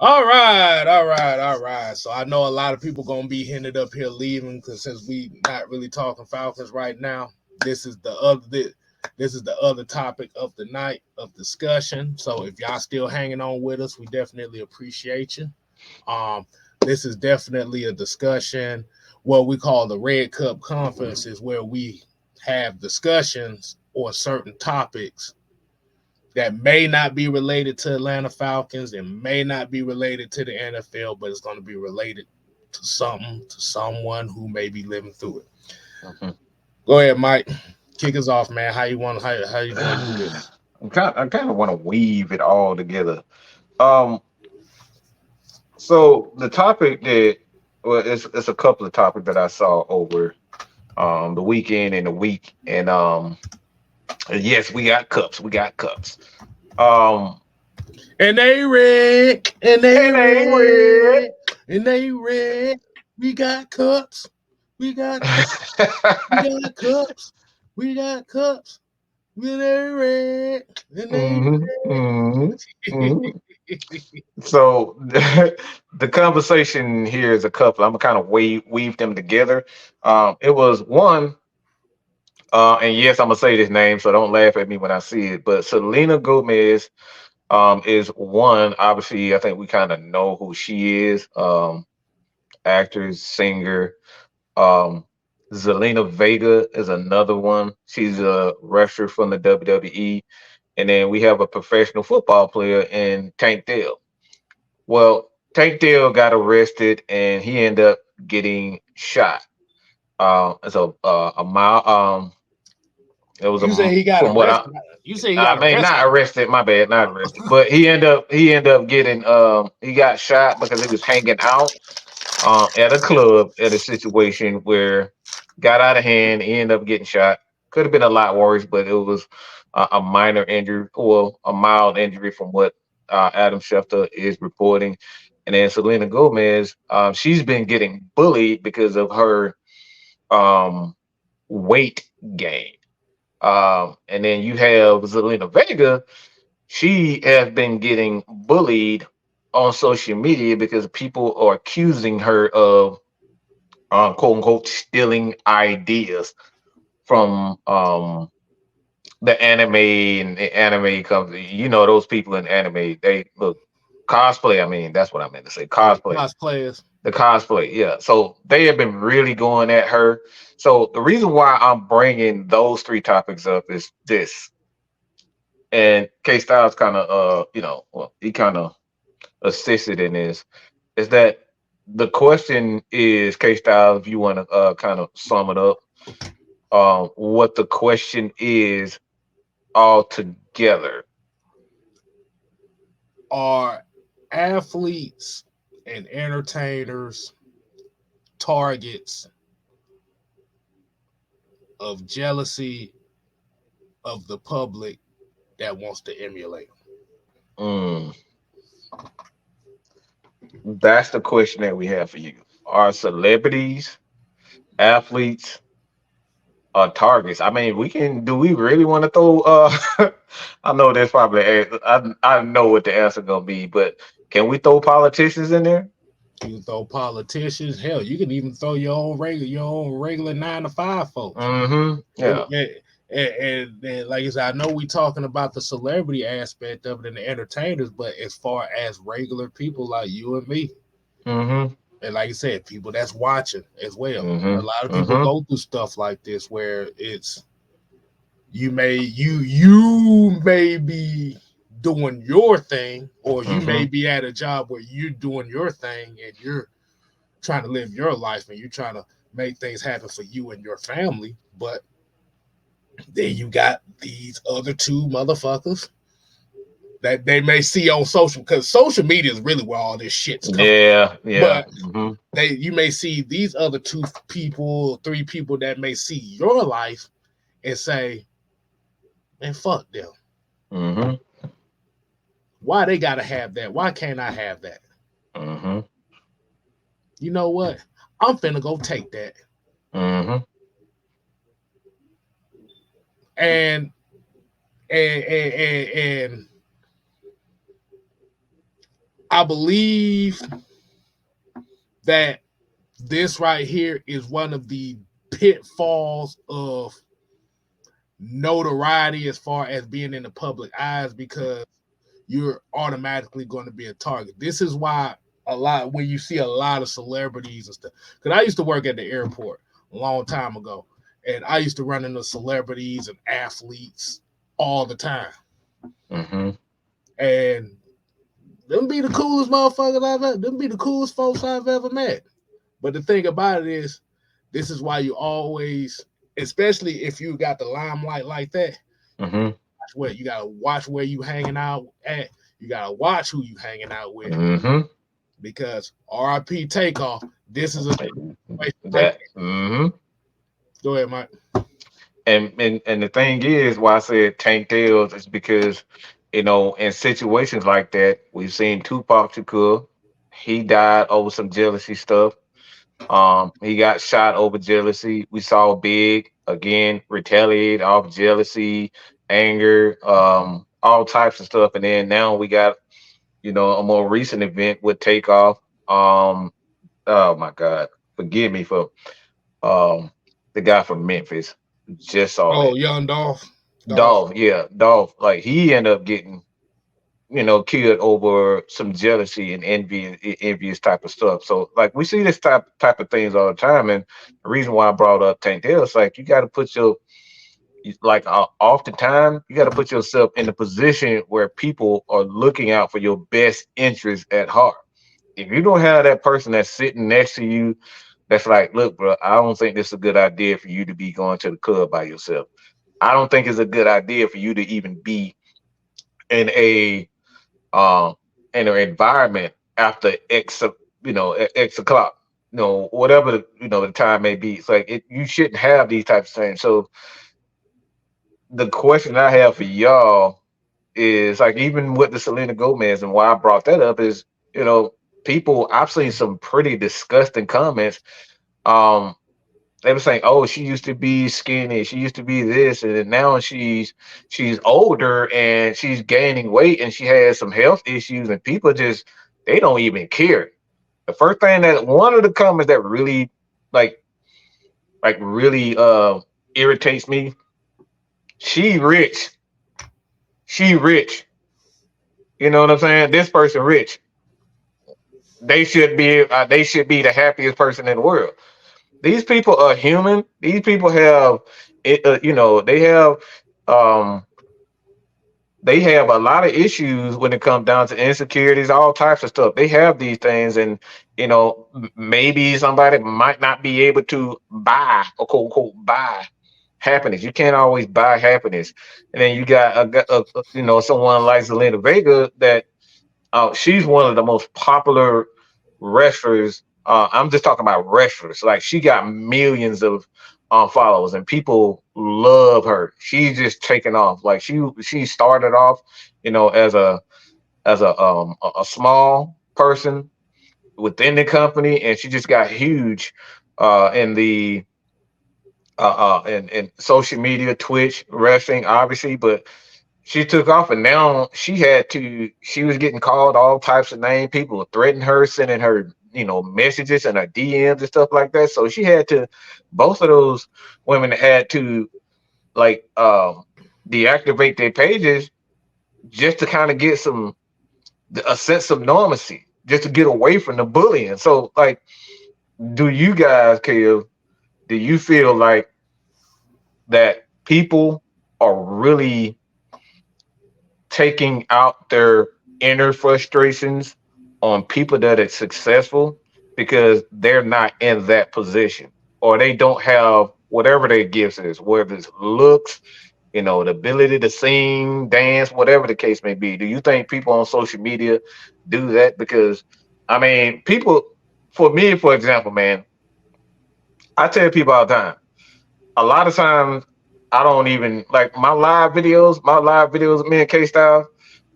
All right. So I know a lot of people gonna be hinted up here leaving because since we not really talking Falcons right now, this is the other this is the other topic of the night of discussion. So if y'all still hanging on with us, we definitely appreciate you. Um, this is definitely a discussion. What we call the Red Cup Conference is where we have discussions on certain topics that may not be related to Atlanta Falcons and may not be related to the NFL, but it's going to be related to something, to someone who may be living through it. Mhm. Go ahead, Mike. Kick us off, man. How you want to do this? I kind of want to weave it all together. Um, so the topic that well, it's a couple of topics that I saw over the weekend and the week, and yes, we got cups, we got cups. Um, And they red, and they and anyway, red, and they red. We got cups. We got cups. We got cups. We got cups. We they red, and they Mhm, mhm, red. mhm. So the conversation here is a couple. I'm gonna kind of weave them together. It was one, and yes, I'm gonna say this name, so don't laugh at me when I see it. But Selena Gomez, is one. Obviously, I think we kind of know who she is. Actress, singer. Um, Zelina Vega is another one. She's a wrestler from the WWE, and then we have a professional football player in Tank Dell. Well, Tank Dell got arrested and he ended up getting shot. It's a mile. It was You say he got from what arrested. You say he I got mean, arrested. not arrested. My bad, not arrested. But he ended up getting he got shot because he was hanging out at a club at a situation where got out of hand. He ended up getting shot. Could have been a lot worse, but it was a minor injury, well, a mild injury from what Adam Schefter is reporting. And then Selena Gomez, she's been getting bullied because of her um, weight gain. And then you have Zelina Vega. She has been getting bullied on social media because people are accusing her of quote unquote stealing ideas from the anime and the anime company. You know those people in anime. They look cosplay. I mean, that's what I meant to say. Yeah, Cosplay. cosplayers. The cosplay, yeah. So they have been really going at her. So the reason why I'm bringing those three topics up is this. And K Styles kind of, well, he kind of assisted in this. Is that the question is, K Styles, if you want to kind of sum it up, what the question is altogether. Are athletes and entertainers targets of jealousy of the public that wants to emulate them? Mm, that's the question that we have for you. Are celebrities, athletes, targets? I mean, we can. Do we really want to throw? I know there's probably. I know what the answer gonna be, but can we throw politicians in there? You can throw politicians. Hell, you can even throw your own regular 9 to 5 folks. Mm-hmm. And, Yeah. and like I said, I know we talking about the celebrity aspect of it and the entertainers, but as far as regular people like you and me, Mm-hmm. and like I said, people that's watching as well. A Mm-hmm. lot of people Mm-hmm. go through stuff like this where it's you may be doing your thing, or you may Mm-hmm. be at a job where you're doing your thing and you're trying to live your life and you're trying to make things happen for you and your family, but then you got these other two motherfuckers that they may see on social, because social media is really where all this shit's coming from. Yeah. Yeah. But Mm-hmm. you may see these other two people, three people that may see your life and say, "Man, fuck them. Mm-hmm. Why they gotta have that? Why can't I have that? Mm-hmm. You know what? I'm finna go take that." Mm-hmm. And and I believe that this right here is one of the pitfalls of notoriety as far as being in the public eyes because you're automatically going to be a target. This is why a lot when you see a lot of celebrities and stuff. Because I used to work at the airport a long time ago, and I used to run into celebrities and athletes all the time, Mm-hmm. and them be the coolest motherfuckers I've ever. Them be the coolest folks I've ever met. But the thing about it is, this is why you always, especially if you got the limelight like that, Mm-hmm. where you gotta watch where you hanging out at. You gotta watch who you hanging out with Mm-hmm. because RIP Takeoff. This is a situation like That. Mm-hmm. that. Go ahead, Mike. And the thing is, why I said Tank Tales is because, in situations like that, we've seen Tupac Shakur. He died over some jealousy stuff. He got shot over jealousy. We saw Big again retaliate off jealousy, anger, all types of stuff. And then now we got, a more recent event with Takeoff. Um, oh my God, forgive me for um the guy from Memphis. Just saw Oh, it. Young Dolph. Dolph. Dolph, yeah, Dolph. Like he ended up getting, killed over some jealousy and envious type of stuff. So like we see this type of things all the time. And the reason why I brought up Tank Dell is like you got to put oftentimes you got to put yourself in a position where people are looking out for your best interest at heart. If you don't have that person that's sitting next to you, that's like, look, bro, I don't think this is a good idea for you to be going to the club by yourself. I don't think it's a good idea for you to even be in a um in an environment after X o'clock, whatever the time may be. It's like you shouldn't have these types of things. So the question I have for y'all is like even with the Selena Gomez and why I brought that up is, people I've seen some pretty disgusting comments. Um they were saying, "Oh, she used to be skinny. She used to be this, and then now she's older and she's gaining weight and she has some health issues." And people just they don't even care. The first thing that one of the comments that really like really irritates me. She rich. She rich. You know what I'm saying? This person rich. They should be the happiest person in the world. These people are human. These people have um they have a lot of issues when it comes down to insecurities, all types of stuff. They have these things, and maybe somebody might not be able to buy or quote unquote buy happiness. You can't always buy happiness. And then you got someone like Zelina Vega that she's one of the most popular wrestlers. I'm just talking about wrestlers. Like she got millions of followers, and people love her. She's just taken off. Like she started off, as a small person within the company, and she just got huge in the in social media, Twitch, wrestling, obviously, but she took off and now she was getting called all types of names. People were threatening her, sending her, messages and her DMs and stuff like that. So she had to, both of those women had to like deactivate their pages just to kind of get a sense of normalcy, just to get away from the bullying. So like, do you guys, Kev, do you feel like that people are really taking out their inner frustrations on people that are successful because they're not in that position or they don't have whatever their gifts is, whether it's looks, the ability to sing, dance, whatever the case may be. Do you think people on social media do that? Because I mean, people, for me, for example, man, I tell people all the time, a lot of times I don't even like my live videos, me and K Style,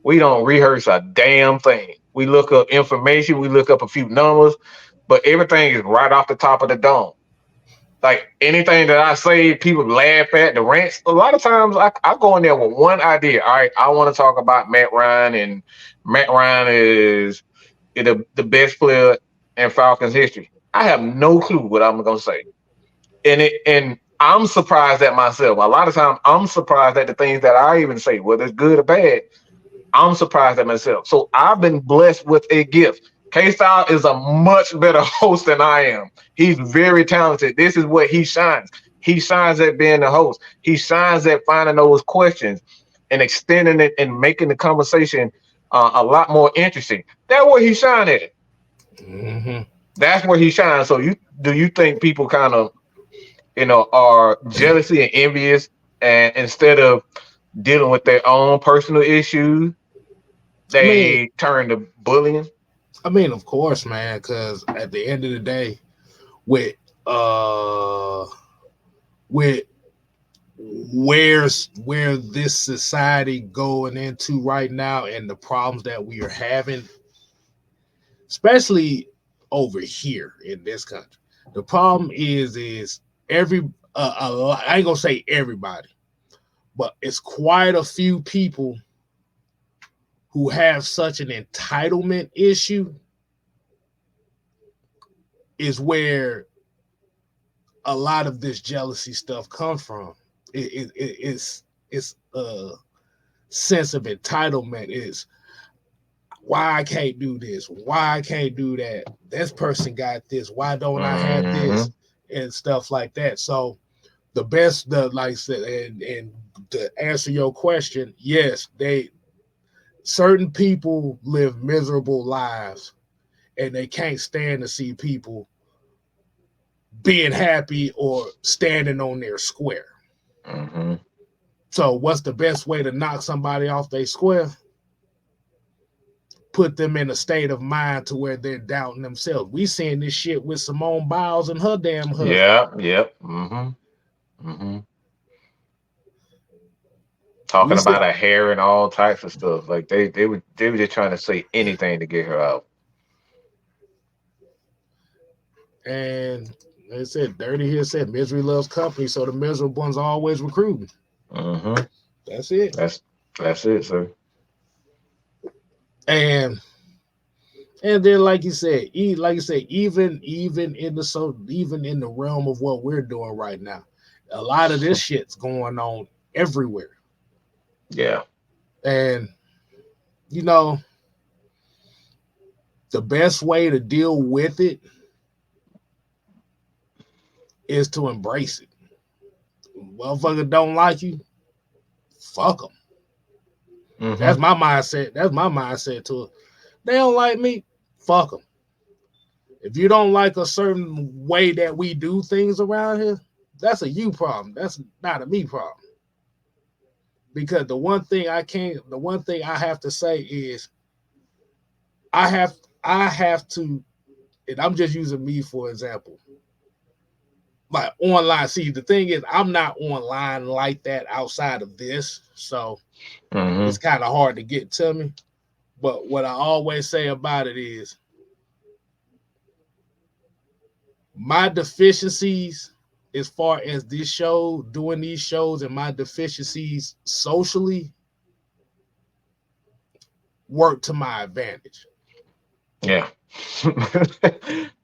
we don't rehearse a damn thing. We look up information, we look up a few numbers, but everything is right off the top of the dome. Like anything that I say, people laugh at the rants. A lot of times I go in there with one idea. All right, I want to talk about Matt Ryan, and Matt Ryan is the best player in Falcons history. I have no clue what I'm gonna say. And I'm surprised at myself. A lot of times I'm surprised at the things that I even say, whether it's good or bad. I'm surprised at myself. So I've been blessed with a gift. K Style is a much better host than I am. He's very talented. This is what he shines. He shines at being the host. He shines at finding those questions and extending it and making the conversation a lot more interesting. That's where he shines at. Mm-hmm. That's where he shines. So you think people kind of are jealousy and envious, and instead of dealing with their own personal issues, I mean, they turn to bullying. of course, man, because at the end of the day, with uh, with where this society going into right now and the problems that we are having, especially over here in this country, the problem is every I ain't gonna say everybody, but it's quite a few people who have such an entitlement issue is where a lot of this jealousy stuff comes from. It's a sense of entitlement. Is why I can't do this, why I can't do that. This person got this. Why don't I have this? Hmm. And stuff like that. So the best, the like I said, and to answer your question, yes, they certain people live miserable lives, and they can't stand to see people being happy or standing on their square. Hmm. So, what's the best way to knock somebody off their square? Put them in a state of mind to where they're doubting themselves. We seeing this shit with Simone Biles and her damn husband. Yeah. Yep. Hmm. Hmm. We Talking see, about her hair and all types of stuff. Like they were just trying to say anything to get her out. and they said, Dirty here said, misery loves company, so the miserable ones are always recruiting. Hmm. That's it. That's that's it, sir. And then, like you said, even in the even in the realm of what we're doing right now, a lot of this shit's going on everywhere. Yeah. And you know, the best way to deal with it is to embrace it. Motherfucker don't like you, fuck them. That's Hmm. my mindset. That's my mindset to it. They don't like me, fuck them. If you don't like a certain way that we do things around here, that's a you problem. That's not a me problem. Because the one thing I have to say is I have I have to, and I'm just using me for example. Like online, see the thing is I'm not online like that outside of this, so it's Hmm. kind of hard to get to me. But what I always say about it is my deficiencies as far as this show, doing these shows, and my deficiencies socially work to my advantage. Yeah.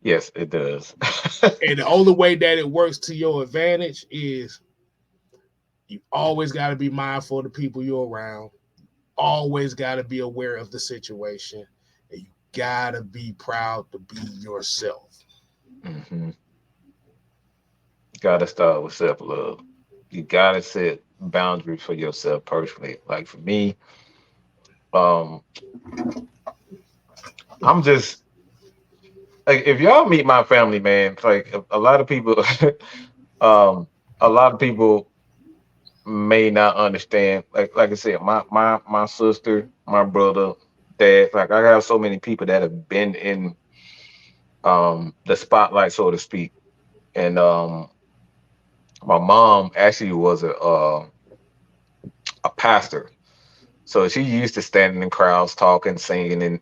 Yes, it does. And the only way that it works to your advantage is you always got to be mindful of the people you're around. Always got to be aware of the situation. And you got to be proud to be yourself. Hmm. Gotta start with self love. You gotta set boundaries for yourself personally. Like for me, um, I'm just like if y'all meet my family, man. It's like a lot of people, um, a lot of people may not understand. Like I said, my sister, my brother, dad. Like I have so many people that have been in the spotlight, so to speak. And my mom actually was a pastor. So she used to standing in crowds, talking, singing, and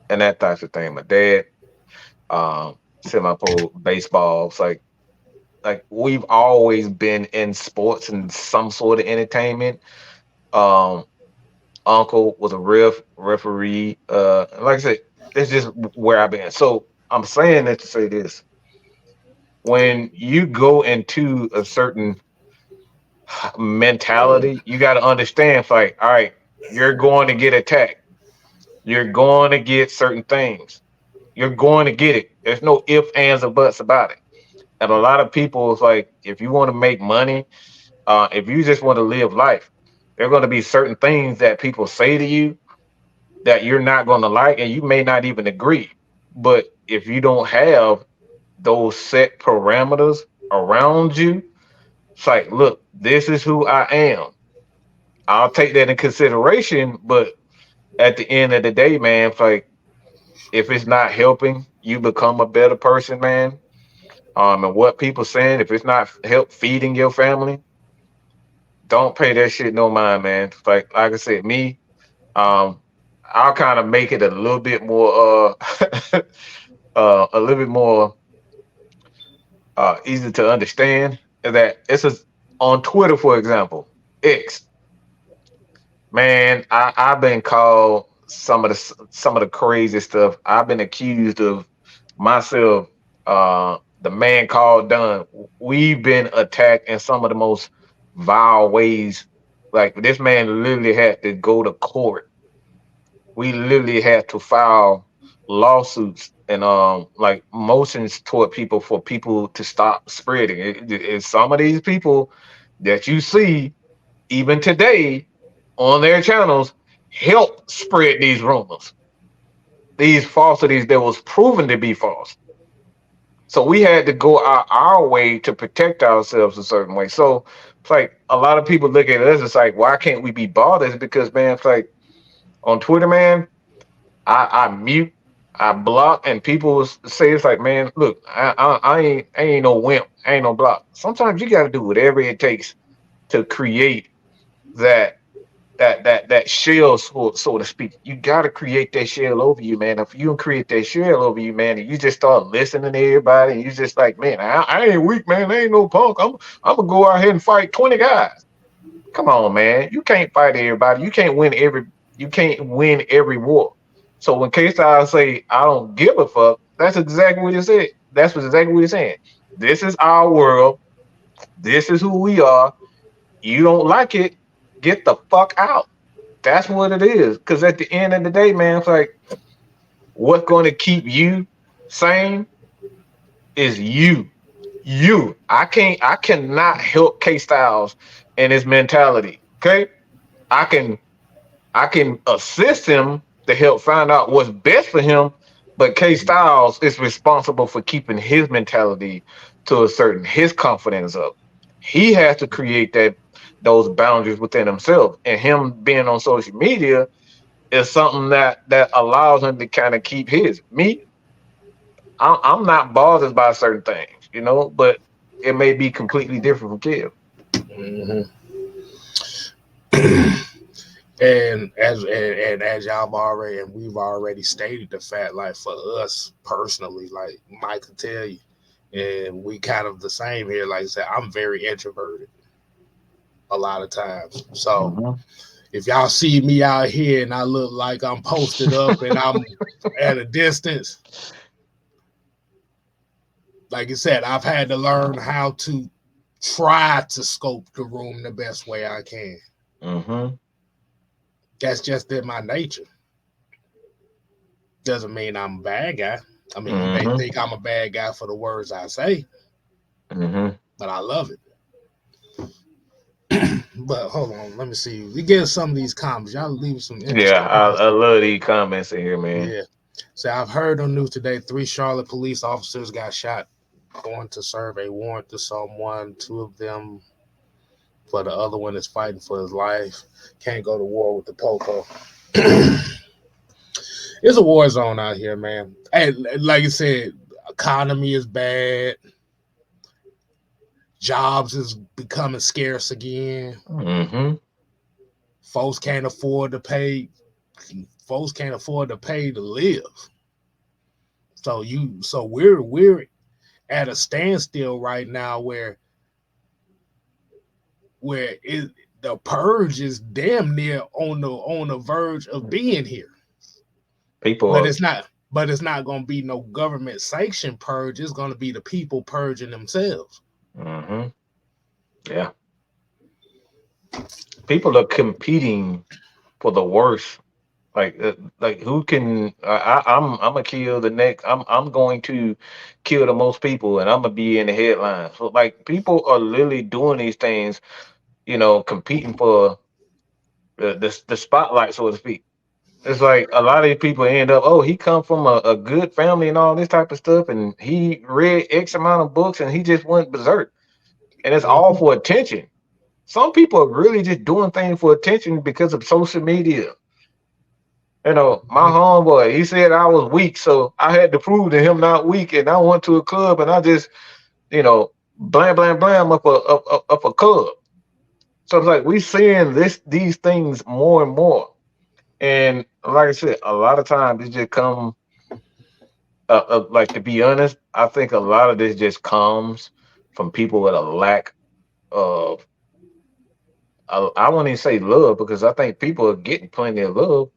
and that type of thing. My dad, semi-pro baseball. It's like we've always been in sports and some sort of entertainment. Um, uncle was a referee. Like I said, that's just where I've been. So I'm saying that to say this: when you go into a certain mentality, you got to understand, like, all right, you're going to get attacked. You're going to get certain things. You're going to get it. There's no ifs, ands, or buts about it. And a lot of people, it's like, if you want to make money, if you just want to live life, there are going to be certain things that people say to you that you're not going to like, and you may not even agree. But if you don't have those set parameters around you, it's like, look, this is who I am. I'll take that in consideration. But at the end of the day, man, it's like, if it's not helping you become a better person, man, and what people saying, if it's not help feeding your family, don't pay that shit no mind, man. It's like I said, me, um, I'll kind of make it a little bit more a little bit more easy to understand that it's a, on Twitter, for example, X, man, I've been called some of the crazy stuff. I've been accused of myself, the man called Dunn. We've been attacked in some of the most vile ways. Like this man literally had to go to court. We literally had to file lawsuits and like motions toward people for people to stop spreading it. Some of these people that you see even today on their channels help spread these rumors, these falsities that was proven to be false. So we had to go our way to protect ourselves a certain way. So it's like a lot of people look at us, it's like, why can't we be bothered? It's because, man, it's like on Twitter, man, I mute, I block, and people say, it's like, man, look, I ain't no wimp, I ain't no block. Sometimes you got to do whatever it takes to create that that shell, so to speak. You got to create that shell over you, man. If you don't create that shell over you, man, and you just start listening to everybody, and you just like, man, I ain't weak, man. I ain't no punk. I'm gonna go out here and fight 20 guys. Come on, man. You can't fight everybody. You can't win every war. So when K Style say I don't give a fuck, that's exactly what he said. That's what exactly what he's saying. This is our world. This is who we are. You don't like it, get the fuck out. That's what it is. Because at the end of the day, man, it's like what's going to keep you sane is you. You. I cannot help K Styles and his mentality. Okay. I can I can assist him to help find out what's best for him, but K Styles is responsible for keeping his mentality to a certain his confidence up. He has to create those boundaries within himself. And him being on social media is something that allows him to kind of keep his. Me, I'm not bothered by certain things, but it may be completely different from Kev. Mhm. And as y'all already and we've already stated the fact, like for us personally, like Mike can tell you, and we kind of the same here. Like I said, I'm very introverted a lot of times. So Mm-hmm. if y'all see me out here and I look like I'm posted up and I'm at a distance, like I said, I've had to learn how to try to scope the room the best way I can. Mm-hmm. That's just in my nature. Doesn't mean I'm a bad guy. I mean, you may Mm-hmm. think I'm a bad guy for the words I say, Mm-hmm. but I love it. But hold on, let me see. We get some of these comments. Y'all leave some Yeah, interesting comments. I love these comments in here, man. Yeah. So I've heard on news today 3 Charlotte police officers got shot going to serve a warrant to someone. Two of them, for the other one is fighting for his life. Can't go to war with the popo. It's a war zone out here, man. And like you said, economy is bad. Jobs is becoming scarce again. Mm-hmm. Folks can't afford to pay. Folks can't afford to pay to live. So we're at a standstill right now where it the purge is damn near on the verge of being here. People But are, it's not. But it's not going to be no government sanctioned purge. It's going to be the people purging themselves. hmm yeah, people are competing for the worst. Like who can I'm gonna kill the next. I'm going to kill the most people, and I'm gonna be in the headlines. So like people are literally doing these things, competing for the spotlight, so to speak. It's like a lot of these people end up, oh, he come from a good family and all this type of stuff, and he read X amount of books, and he just went berserk, and it's all Mm-hmm. for attention. Some people are really just doing things for attention because of social media. My homeboy, he said I was weak, so I had to prove to him not weak, and I went to a club and I just, blam blam blam up a club. So it's like we seeing these things more and more, and like I said, a lot of times it just come, like to be honest, I think a lot of this just comes from people with a lack of, I won't even say love because I think people are getting plenty of love.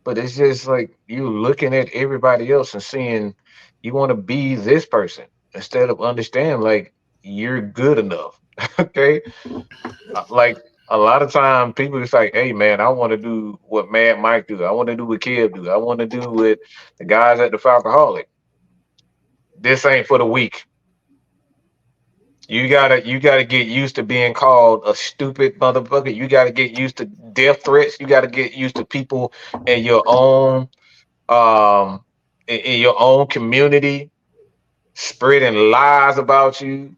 But it's just like you looking at everybody else and seeing you want to be this person instead of understanding like you're good enough. Okay. Like a lot of time people just like, hey man, I want to do what Mad Mike do. I want to do what Kev do. I want to do what the guys at the Falcoholic. This ain't for the weak. You gotta get used to being called a stupid motherfucker. You gotta get used to death threats. You gotta get used to people in your own um in your own community spreading lies about you,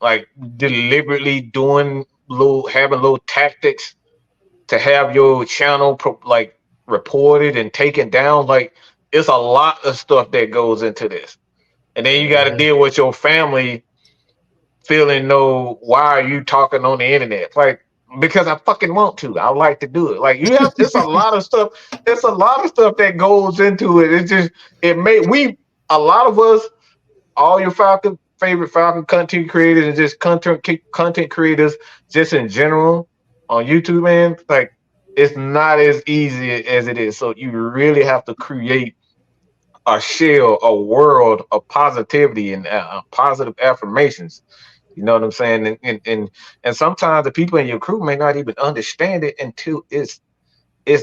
like deliberately doing little having little tactics to have your channel like reported and taken down. Like it's a lot of stuff that goes into this, and then you got to Mm-hmm. deal with your family feeling no, why are you talking on the internet? Like because I fucking want to. I like to do it. Like you have it's a lot of stuff. It's a lot of stuff that goes into it. It's just it may we a lot of us, all your Falcon favorite Falcon content creators and just content creators just in general on YouTube, man, like it's not as easy as it is. So you really have to create a shell, a world of positivity and positive affirmations. You know what I'm saying? And sometimes the people in your crew may not even understand it until it's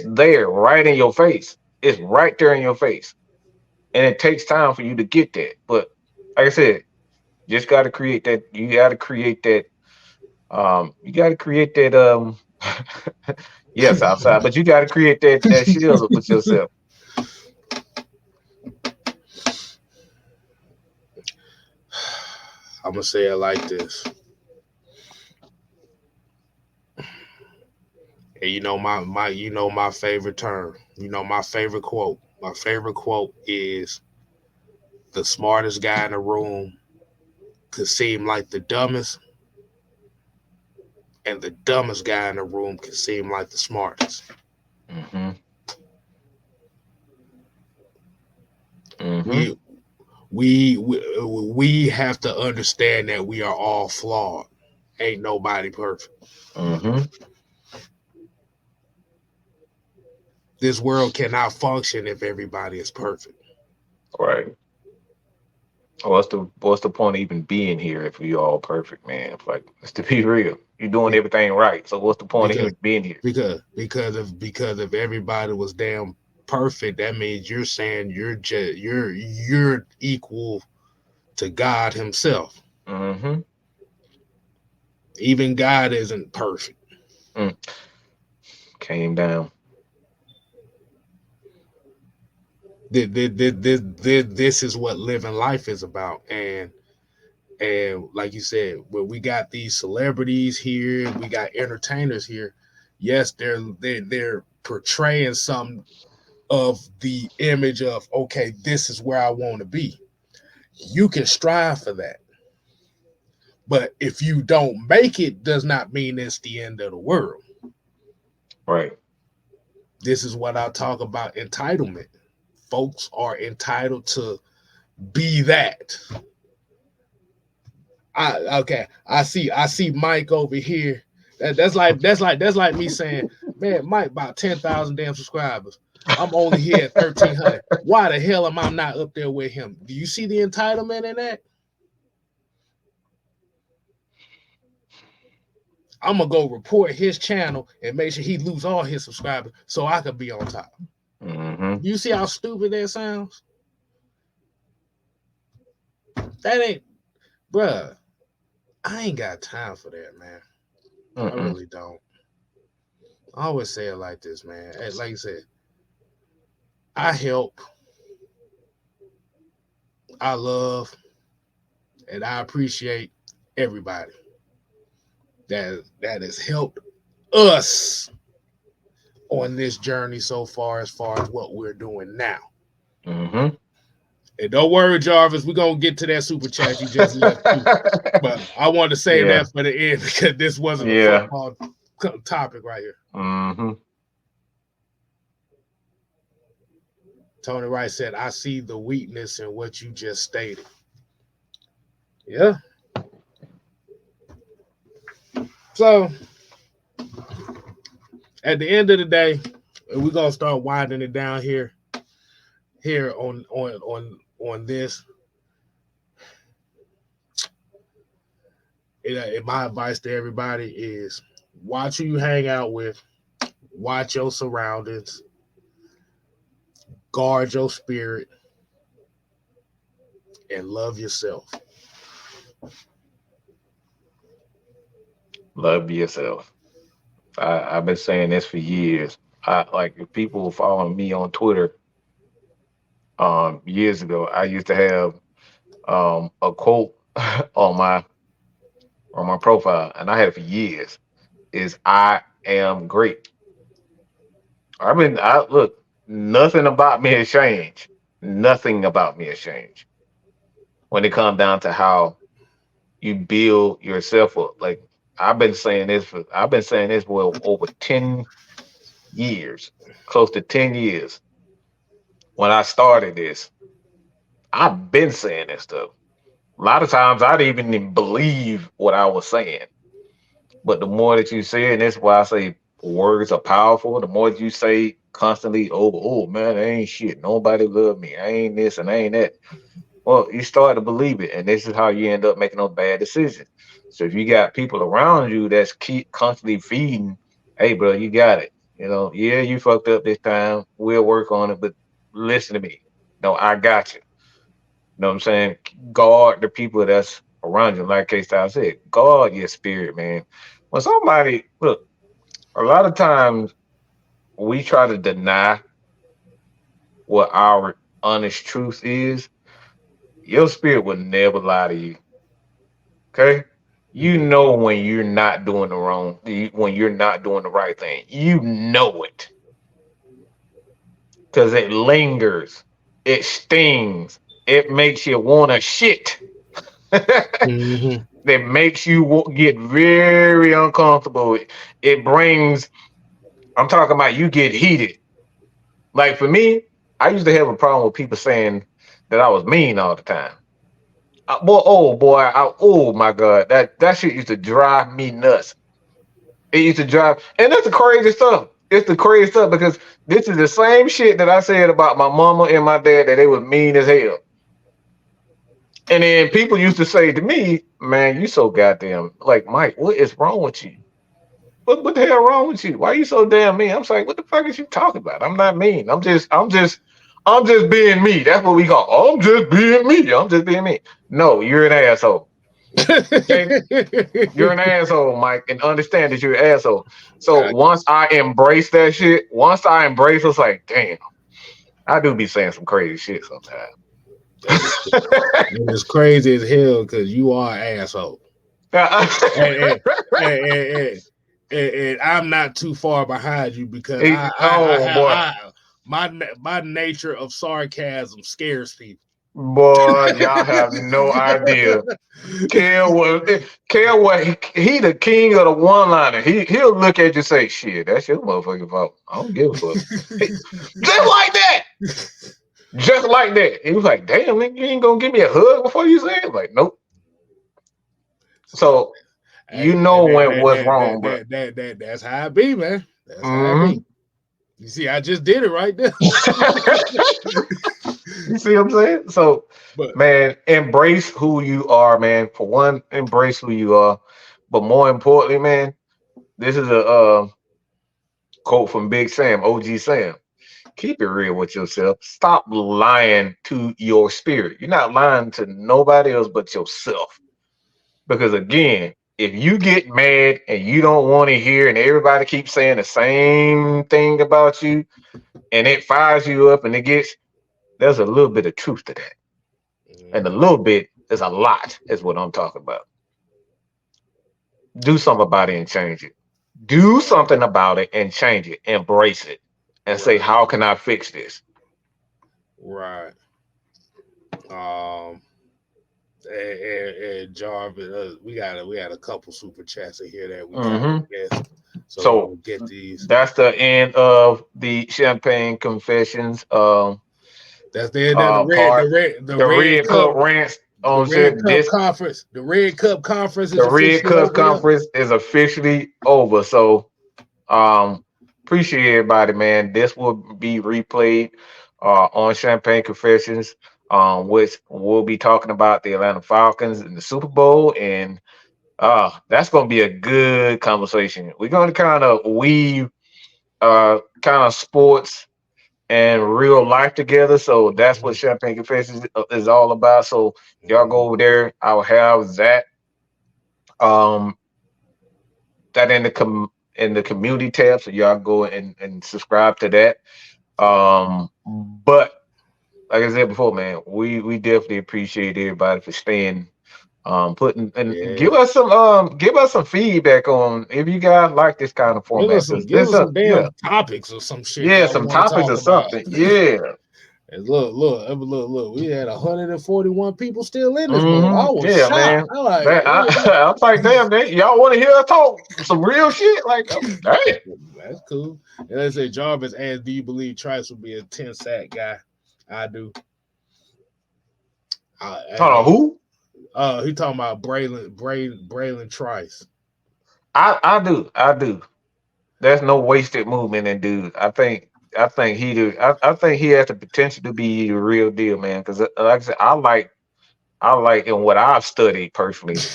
there, right in your face. It's right there in your face, and it takes time for you to get that. But like I said, just got to create that. You got to create that. You got to create that. Yes, outside, but you got to create that shield with yourself. I'm gonna say it like this. And my favorite term. My favorite quote. My favorite quote is the smartest guy in the room could seem like the dumbest, and the dumbest guy in the room could seem like the smartest. Hmm. Hmm. We we have to understand that we are all flawed. Ain't nobody perfect. Hmm. This world cannot function if everybody is perfect. Right. What's the point of even being here if we all perfect, man? It's like let's to be real. You're doing Be- everything right. So what's the point of Because even being here? because if everybody was damn perfect, that means you're saying you're equal to God Himself. Hmm. Even God isn't perfect. Mm. Came down. This is what living life is about, and like you said, when we got these celebrities here, we got entertainers here. Yes, they're portraying some of the image of, okay, this is where I want to be. You can strive for that, but if you don't make it, does not mean it's the end of the world. Right. This is what I talk about entitlement. Folks are entitled to be that. I see Mike over here. That's like me saying, man, Mike about 10,000 damn subscribers. I'm only here at 1,300. Why the hell am I not up there with him? Do you see the entitlement in that? I'm gonna go report his channel and make sure he lose all his subscribers so I could be on top. Mm-hmm. You see how stupid that sounds? That ain't, bruh. I ain't got time for that, man. I Mm-mm. really don't. I always say it like this, man. Like you said, I help, I love, and I appreciate everybody that has helped us on this journey so far as what we're doing now. Mm-hmm. And don't worry, Jarvis, we're gonna get to that super chat you just left too. But I wanted to save Yeah. that for the end because this wasn't a Yeah. football topic right here. Mm-hmm. Tony Wright said, I see the weakness in what you just stated. Yeah. So at the end of the day, we're gonna start winding it down here on this. And my advice to everybody is watch who you hang out with, watch your surroundings, guard your spirit, and love yourself. Love yourself. I've been saying this for years. I like if people following me on Twitter years ago, I used to have a quote on my profile, and I had it for years, is I am great. I look, nothing about me has changed. Nothing about me has changed when it comes down to how you build yourself up. Like I've been saying this for over 10 years, close to 10 years. When I started this, I've been saying this stuff. A lot of times I didn't even believe what I was saying. But the more that you say, and that's why I say words are powerful, the more that you say constantly over, oh man, I ain't shit. Nobody love me. I ain't this and I ain't that. Well, you start to believe it. And this is how you end up making those bad decisions. So if you got people around you that's keep constantly feeding, hey bro, you got it. Yeah, you fucked up this time. We'll work on it, but listen to me. No, I got you. You know what I'm saying? Guard the people that's around you. Like K Style said, guard your spirit, man. When somebody look, a lot of times we try to deny what our honest truth is. Your spirit will never lie to you. Okay? You Yeah. know when you're not doing when you're not doing the right thing. You know it because it lingers, it stings, it makes you want to shit. Mm-hmm. That makes you get very uncomfortable. It brings, I'm talking about you get heated. Like for me, I used to have a problem with people saying that I was mean all the time. Oh my God, that shit used to drive me nuts. It used to drive, and that's the crazy stuff. It's the crazy stuff because this is the same shit that I said about my mama and my dad that they was mean as hell. And then people used to say to me, "Man, you so goddamn like Mike. What is wrong with you? What the hell wrong with you? Why you so damn mean?" I'm like, "What the fuck is you talking about? I'm not mean. I'm just being me. That's what we call. I'm just being me. I'm just being me. No, you're an asshole. Okay, you're an asshole, Mike, and understand that you're an asshole. So I, once I embrace that shit, it's like, damn, I do be saying some crazy shit sometimes. and it's crazy as hell because you are an asshole. And, and, and, and, and I'm not too far behind you because I Oh have boy, my nature of sarcasm scares people. boy, y'all have no idea. Kale what he the king of the one liner. He'll look at you and say, "Shit, that's your motherfucking fault. I don't give a fuck." Just like that. Just like that. He was like, damn, nigga, you ain't gonna give me a hug before you say it? Like, nope. So So You Hey, know when what's wrong, bro. that's how it be, man. That's how it Mm-hmm. be. You see, I just did it right there. You see what I'm saying? So, But man, embrace who you are, man. For one, embrace who you are. But more importantly, man, this is a quote from Big Sam, OG Sam. Keep it real with yourself. Stop lying to your spirit. You're not lying to nobody else but yourself. Because again, if you get mad and you don't want to hear, and everybody keeps saying the same thing about you, and it fires you up, and there's a little bit of truth to that, and a mhm, little bit is a lot, is what I'm talking about. Do something about it and change it. Do right, something about it and change it. Embrace it, and say, right, how can I fix this? right. Um, and Jarvis, we got a couple super chats in here that we kind of Hmm. missed, so we're So gonna get these. that's the end of the Champagne Confessions That's the end of the part. The red Red cup Cup rants the on red set. cup This conference. The red cup conference is the Red officially Cup over there. conference is officially over. So um appreciate everybody, man. This will be replayed on Champagne Confessions, which we'll be talking about the Atlanta Falcons in the Super Bowl, and that's gonna be a good conversation. We're gonna kind of weave kind of sports and real life together. So that's what Mhm, Champagne Confessions is all about. So y'all go mhm, over there. I'll have um that in the community tab. So y'all go and subscribe to that. But like I said before, man, we definitely appreciate everybody for staying putting and yeah. give us some feedback on if you guys like this kind of format, because Give this us some yeah, damn topics or some shit yeah, y'all some want to topics talk or about. something. Yeah. And look. We had 141 people still in this mode. I was Yeah, shocked. man. I like, Man, I'm like, damn, man, y'all want to hear us talk some real shit? Like, damn. that's cool. And they say Jarvis asked, "Do you believe Trice will be a 10 sack guy?" I do. Hold on, Hey, who? he talking about Braylon Trice. I do. There's no wasted movement in dude. I think he has the potential to be the real deal, man. Because like I said, I like in what I've studied personally.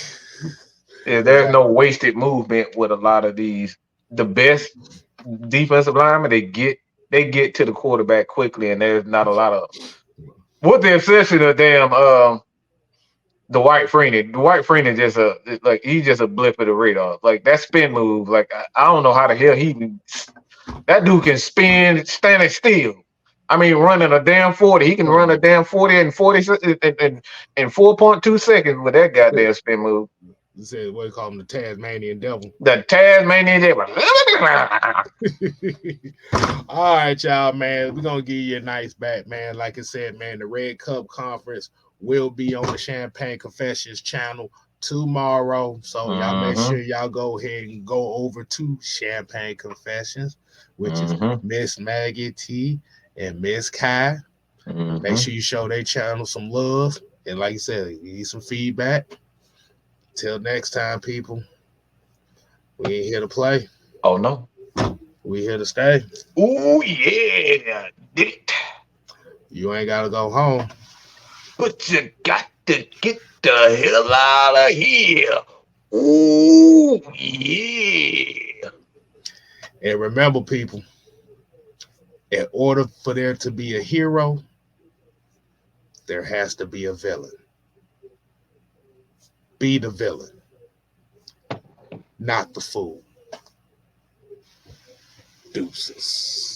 There's Right. no wasted movement with a lot of these. The best defensive linemen, they get to the quarterback quickly, and there's not a lot of, with the exception of damn the White Freeney. The White Freeney just a like he's just a blip of the radar. Like that spin move, like I don't know how the hell that dude can spin standing still. I mean, running a damn 40. He can run a damn 40 in in 4.2 seconds with that goddamn spin move. He said, what do you call him, the Tasmanian devil. The Tasmanian devil. All right, y'all, man. We're gonna give you a nice back, man. Like I said, man, the Red Cup Conference will be on the Champagne Confessions channel tomorrow. So y'all make Mm-hmm. sure y'all go ahead and go over to Champagne Confessions, which is Mm-hmm. Miss Maggie T and Miss Kai. Make Mm-hmm. sure you show their channel some love. And like I said, you need some feedback. Till next time, people. We ain't here to play. Oh no. We here to stay. Oh yeah. Did it. You ain't gotta go home. But you got to get the hell out of here. Oh yeah. And remember, people, in order for there to be a hero, there has to be a villain. Be the villain, not the fool. Deuces.